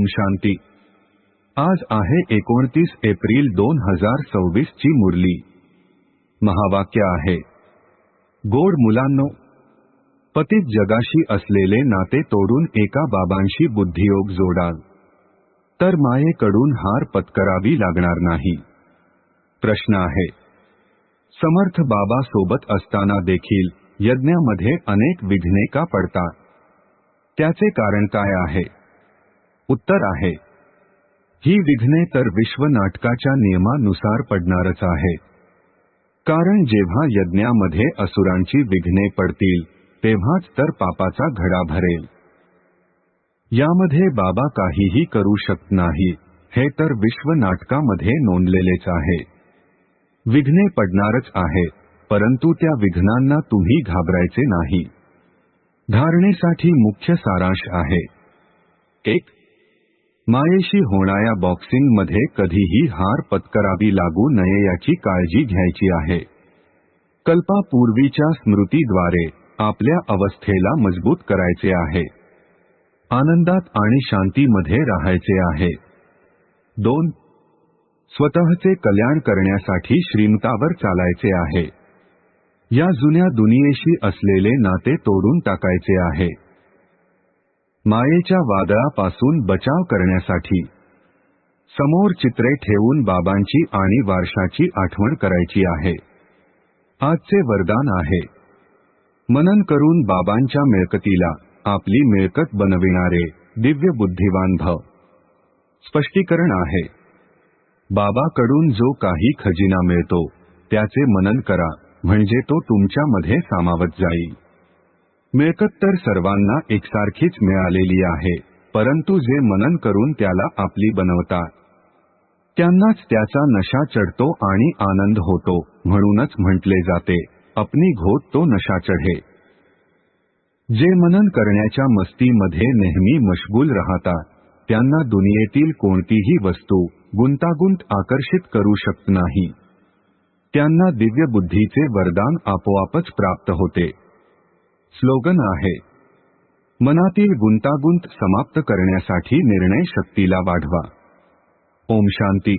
ओम शांती। आज आहे 29 एप्रिल 2026 ची मुरली। महावाक्य आहे, गोड मुलांनो, पतित जगाशी असलेले नाते तोडून एका बाबांशी बुद्धियोग जोडाल तर मायेकडून हार पत्करावी लागणार नाही। प्रश्न आहे, समर्थ बाबा सोबत असताना देखील यज्ञामध्ये अनेक विघ्ने का पडतात? त्याचे कारण काय आहे? उत्तर आहे, ही विघ्ने तर विश्व नाटकाच्या नियमानुसार पडणारच आहे। कारण जेव्हा यज्ञामध्ये असुरांची विघ्ने पडतील तेव्हाच तर पापाचा घडा भरेल। यामध्ये बाबा काहीही करू शकत नाही, हे तर विश्व नाटकामध्ये नोंदलेलेच आहे। विघ्ने पडणारच आहे, परंतु त्या विघ्नांना तुम्ही घाबरायचे नाही। धारणेसाठी मुख्य सारांश आहे, 1. मायेशी होणाऱ्या बॉक्सिंगमध्ये कधीही हार पत्करावी लागू नये याची काळजी घ्यायची आहे। कल्पापूर्वीच्या स्मृतीद्वारे आपल्या अवस्थेला मजबूत करायचे आहे। आनंदात आणि शांतीमध्ये राहायचे आहे। 2. स्वतःचे कल्याण करण्यासाठी श्रीमतावर चालायचे आहे। या जुन्या दुनियेशी असलेले नाते तोडून टाकायचे आहे। मायेच्या वादळापासून बचाव करण्यासाठी समोर चित्रे ठेवून बाबांची आणि वारशाची आठवण करायची आहे। आजचे वरदान आहे, मनन करून बाबांच्या मिळकतीला आपली मिळकत बनविणारे दिव्य बुद्धिवान भव। स्पष्टीकरण आहे, बाबाकडून जो काही खजिना मिळतो त्याचे मनन करा, म्हणजे तो तुमच्यामध्ये सामावत जाईल। मिळकत तर सर्वांना एकसारखीच मिळालेली आहे, परंतु जे मनन करून त्याला आपली बनवतात त्यांनाच त्याचा नशा चढतो आणि आनंद होतो। म्हणूनच म्हटले जाते, अपनी घोट तो नशा चढे। जे मनन करण्याच्या मस्तीमध्ये नेहमी मशगूल राहतात त्यांना दुनियेतील कोणतीही वस्तू गुंतागुंत आकर्षित करू शकत नाही। त्यांना दिव्य बुद्धीचे वरदान आपोआपच प्राप्त होते। स्लोगन आहे, मनातील गुंतागुंत समाप्त करण्यासाठी निर्णय शक्तीला वाढवा। ओम शांती।